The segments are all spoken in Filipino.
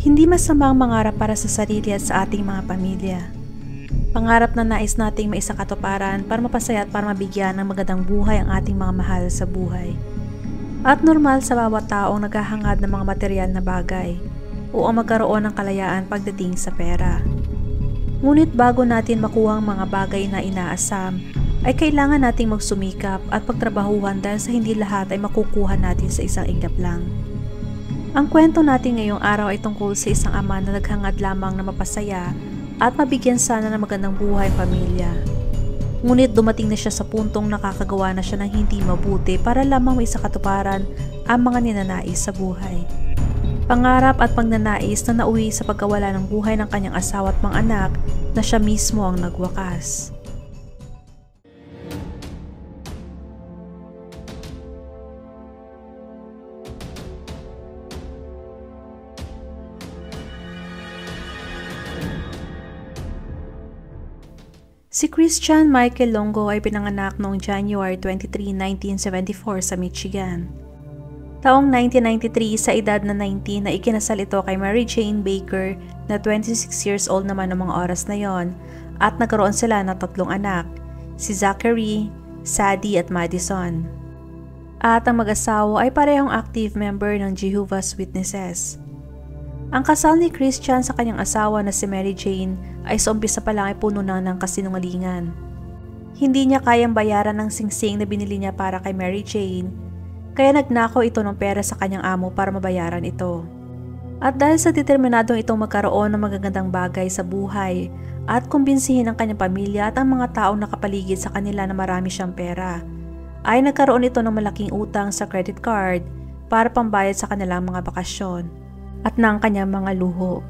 Hindi masamang mangarap para sa sarili at sa ating mga pamilya. Pangarap na nais nating maisakatuparan para mapasaya at para mabigyan ng magandang buhay ang ating mga mahal sa buhay. At normal sa bawat taong naghahangad ng mga material na bagay o ang magkaroon ng kalayaan pagdating sa pera. Ngunit bago natin makuha ang mga bagay na inaasam, ay kailangan nating magsumikap at pagtrabahuhan dahil sa hindi lahat ay makukuha natin sa isang iglap lang. Ang kwento natin ngayong araw ay tungkol sa isang ama na naghangad lamang na mapasaya at mabigyan sana ng magandang buhay pamilya. Ngunit dumating na siya sa puntong nakakagawa na siya ng hindi mabuti para lamang may sakatuparan ang mga ninanais sa buhay. Pangarap at pagnanais na nauwi sa pagkawala ng buhay ng kanyang asawa at mga anak na siya mismo ang nagwakas. Si Christian Michael Longo ay pinanganak noong January 23, 1974 sa Michigan. Taong 1993 sa edad na 19 na ikinasal ito kay Mary Jane Baker na 26 years old naman ng mga oras na yon at nagkaroon sila ng 3 anak, si Zachary, Sadie at Madison. At ang mag-asawa ay parehong active member ng Jehovah's Witnesses. Ang kasal ni Christian sa kanyang asawa na si Mary Jane ay sa umpisa pa lang ay puno na ng kasinungalingan. Hindi niya kayang bayaran ng singsing na binili niya para kay Mary Jane, kaya nagnakaw ito ng pera sa kanyang amo para mabayaran ito. At dahil sa determinadong itong magkaroon ng magagandang bagay sa buhay at kumbinsihin ang kanyang pamilya at ang mga taong nakapaligid sa kanila na marami siyang pera, ay nagkaroon ito ng malaking utang sa credit card para pambayad sa kanilang mga bakasyon at ng kanyang mga luho.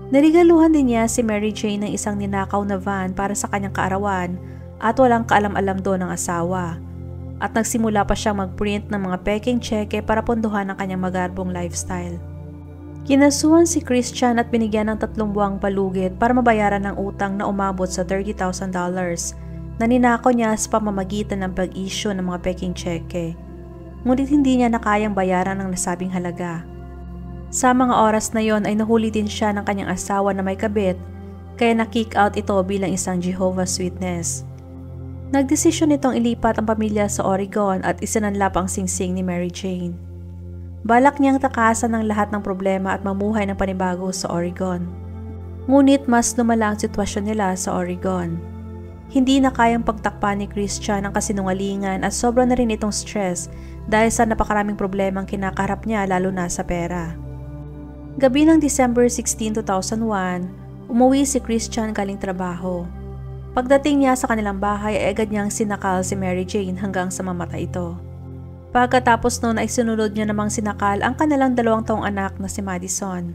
Narigaluhan din niya si Mary Jane ng isang ninakaw na van para sa kanyang kaarawan at walang kaalam-alam doon ng asawa. At nagsimula pa siyang mag-print ng mga peking cheque para pondohan ang kanyang magarbong lifestyle. Kinasuhan si Christian at binigyan ng 3 buwang palugit para mabayaran ng utang na umabot sa $30,000 na ninakaw niya sa pamamagitan ng pag-issue ng mga peking cheque. Ngunit hindi niya nakayang bayaran ang nasabing halaga. Sa mga oras na yon ay nahuli din siya ng kanyang asawa na may kabit, kaya na-kick out ito bilang isang Jehovah's Witness. Nagdesisyon itong ilipat ang pamilya sa Oregon at isinanlap ang singsing ni Mary Jane. Balak niyang takasan ng lahat ng problema at mamuhay ng panibago sa Oregon. Ngunit mas lumala ang sitwasyon nila sa Oregon. Hindi na kayang pagtakpan ni Christian ang kasinungalingan at sobra na rin itong stress dahil sa napakaraming problemang kinakaharap niya lalo na sa pera. Gabi ng December 16, 2001, umuwi si Christian galing trabaho. Pagdating niya sa kanilang bahay ay agad niyang sinakal si Mary Jane hanggang sa mamatay ito. Pagkatapos noon ay sinunod niya namang sinakal ang kanilang 2 taong anak na si Madison.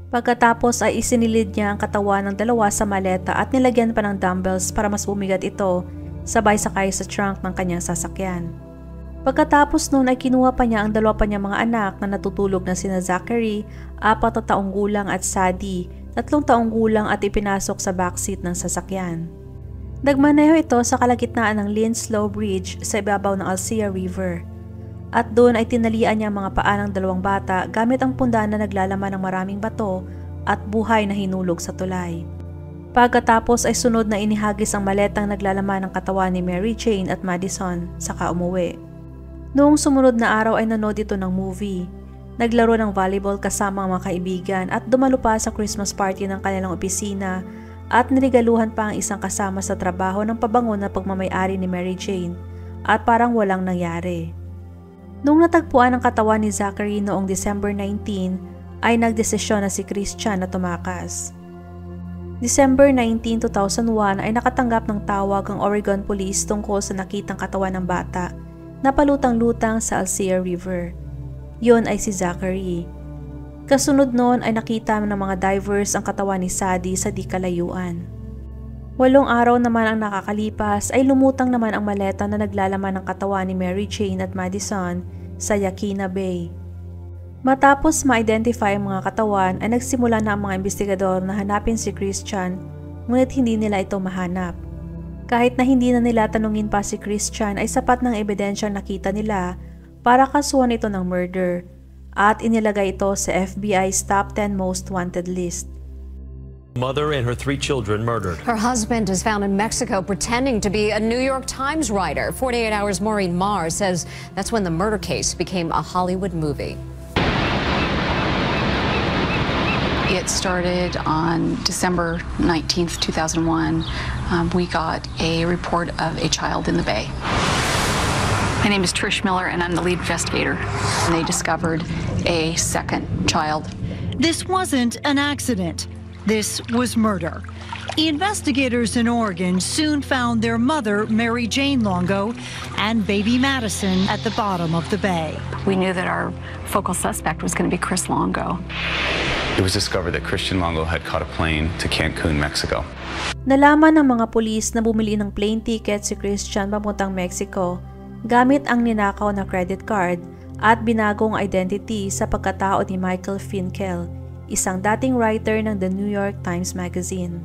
Pagkatapos ay isinilid niya ang katawan ng 2 sa maleta at nilagyan pa ng dumbbells para mas bumigat ito sabay sakay sa trunk ng kanyang sasakyan. Pagkatapos noon ay kinuha pa niya ang 2 pa niyang mga anak na natutulog na sina Zachary, 4 na taong gulang at Sadie, 3 taong gulang at ipinasok sa backseat ng sasakyan. Nagmaneho ito sa kalagitnaan ng Linslow Bridge sa ibabaw ng Alsea River. At doon ay tinalian niya ang mga paa ng 2 bata gamit ang pundan na naglalaman ng maraming bato at buhay na hinulog sa tulay. Pagkatapos ay sunod na inihagis ang maletang naglalaman ng katawan ni Mary Jane at Madison saka umuwi. Noong sumunod na araw ay nanood ito ng movie. Naglaro ng volleyball kasama ang mga kaibigan at dumalo pa sa Christmas party ng kanilang opisina at nirigaluhan pa ang isang kasama sa trabaho ng pabango na pagmamay-ari ni Mary Jane at parang walang nangyari. Noong natagpuan ang katawan ni Zachary noong December 19 ay nagdesisyon na si Christian na tumakas. December 19, 2001 ay nakatanggap ng tawag ang Oregon Police tungkol sa nakitang katawan ng bata na palutang-lutang sa Alsea River. Yon ay si Zachary. Kasunod noon ay nakita ng mga divers ang katawan ni Sadie sa di kalayuan. 8 araw naman ang nakakalipas ay lumutang naman ang maleta na naglalaman ng katawan ni Mary Jane at Madison sa Yaquina Bay. Matapos ma-identify ang mga katawan ay nagsimula na ang mga investigador na hanapin si Christian, ngunit hindi nila ito mahanap. Kahit na hindi na nila tanungin pa si Christian ay sapat ng ebidensyang nakita nila para kasuhan ito ng murder at inilagay ito sa FBI's top 10 most wanted list. Mother and her 3 children murdered. Her husband is found in Mexico pretending to be a New York Times writer. 48 Hours' Maureen Marr says that's when the murder case became a Hollywood movie. It started on December 19th, 2001. We got a report of a child in the Bay. My name is Trish Miller, and I'm the lead investigator. And they discovered a second child. This wasn't an accident. This was murder. Investigators in Oregon soon found their mother, Mary Jane Longo, and baby Madison at the bottom of the bay. We knew that our focal suspect was going to be Chris Longo. It was discovered that Christian Longo had caught a plane to Cancun, Mexico. Nalaman ng mga pulis na bumili ng plane ticket si Christian papuntang Mexico gamit ang ninakaw na credit card at binagong identity sa pagkatao ni Michael Finkel, isang dating writer ng The New York Times Magazine.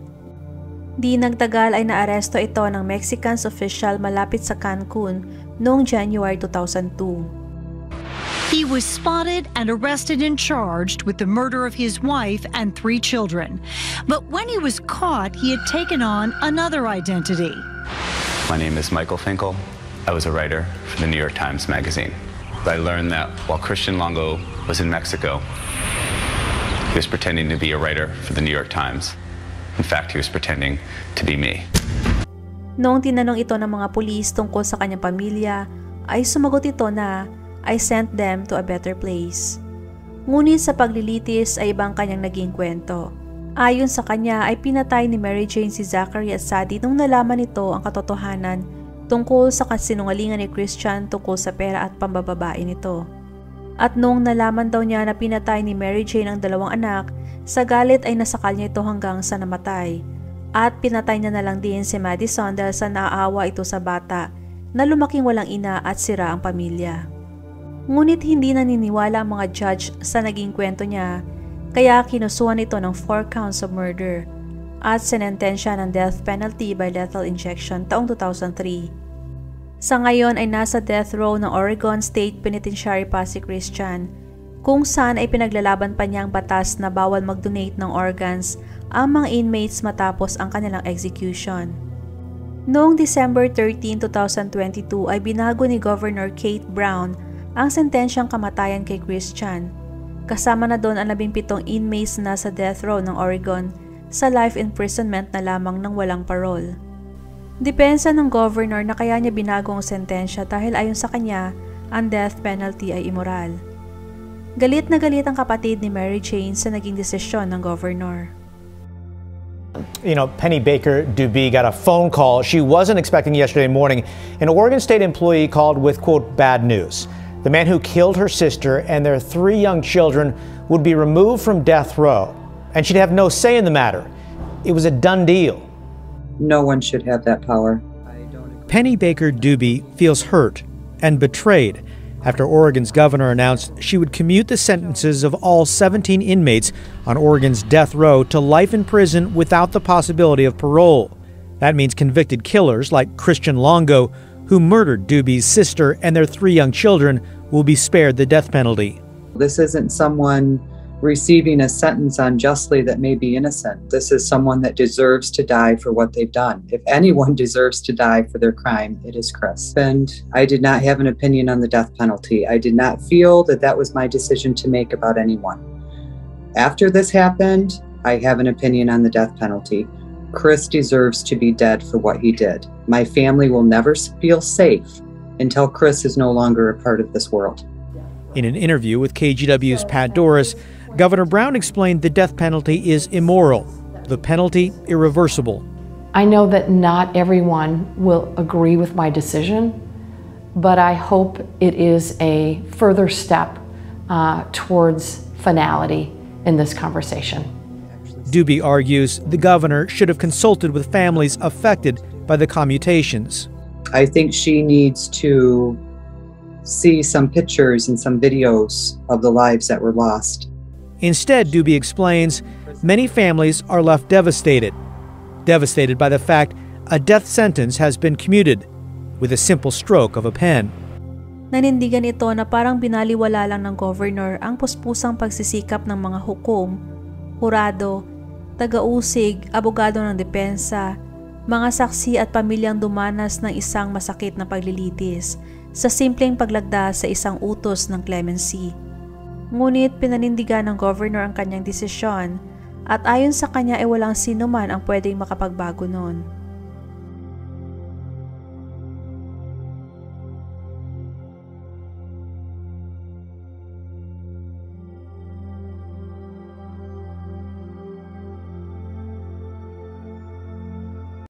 Di nagtagal ay naaresto ito ng Mexican official malapit sa Cancun noong January 2002. He was spotted and arrested and charged with the murder of his wife and 3 children. But when he was caught, he had taken on another identity. My name is Michael Finkel. I was a writer for the New York Times Magazine. I learned that while Christian Longo was in Mexico, he was pretending to be a writer for the New York Times. In fact, he was pretending to be me. Noong tinanong ito ng mga pulis tungkol sa kanyang pamilya, ay sumagot ito na, "I sent them to a better place." Ngunit sa paglilitis ay ibang kanyang naging kwento. Ayon sa kanya ay pinatay ni Mary Jane si Zachary Assadi nung nalaman nito ang katotohanan tungkol sa kasinungalingan ni Christian tungkol sa pera at pambababae nito. At noong nalaman daw niya na pinatay ni Mary Jane ang 2 anak, sa galit ay nasakal niya ito hanggang sa namatay. At pinatay niya na lang din si Madison dahil sa naaawa ito sa bata na lumaking walang ina at sira ang pamilya. Ngunit hindi naniniwala ang mga judge sa naging kwento niya, kaya kinusuhan ito ng 4 counts of murder at sinentensya ng death penalty by lethal injection taong 2003. Sa ngayon ay nasa death row ng Oregon State Penitentiary pa si Christian, kung saan ay pinaglalaban pa niya ang batas na bawal mag-donate ng organs ang mga inmates matapos ang kanilang execution. Noong December 13, 2022 ay binago ni Governor Kate Brown ang sentensyang kamatayan kay Christian. Kasama na doon ang 17 inmates na sa death row ng Oregon sa life imprisonment na lamang ng walang parole. Depensa ng governor na kaya niya binago ang sentensya dahil ayon sa kanya, ang death penalty ay immoral. Galit na galit ang kapatid ni Mary Jane sa naging desisyon ng governor. You know, Penny Baker Duby got a phone call she wasn't expecting yesterday morning. An Oregon State employee called with, quote, bad news. The man who killed her sister and their 3 young children would be removed from death row, and she'd have no say in the matter. It was a done deal. No one should have that power. Penny Baker Duby feels hurt and betrayed after Oregon's governor announced she would commute the sentences of all 17 inmates on Oregon's death row to life in prison without the possibility of parole. That means convicted killers like Christian Longo, who murdered Duby's sister and their 3 young children, will be spared the death penalty. This isn't someone receiving a sentence unjustly that may be innocent. This is someone that deserves to die for what they've done. If anyone deserves to die for their crime, it is Chris. And I did not have an opinion on the death penalty. I did not feel that that was my decision to make about anyone. After this happened, I have an opinion on the death penalty. Chris deserves to be dead for what he did. My family will never feel safe until Chris is no longer a part of this world. In an interview with KGW's Pat Doris, Governor Brown explained the death penalty is immoral, the penalty irreversible. I know that not everyone will agree with my decision, but I hope it is a further step towards finality in this conversation. Duby argues the governor should have consulted with families affected by the commutations. I think she needs to see some pictures and some videos of the lives that were lost. Instead, Duby explains, many families are left devastated by the fact a death sentence has been commuted with a simple stroke of a pen. Nanindigan ito na parang binaliwala lang ng governor ang puspusang pagsisikap ng mga hukom, hurado, taga-usig, abogado ng depensa, mga saksi at pamilyang dumanas ng isang masakit na paglilitis sa simpleng paglagda sa isang utos ng clemency. Ngunit pinanindigan ng governor ang kanyang desisyon at ayon sa kanya ay walang sino man ang pwedeng makapagbago noon.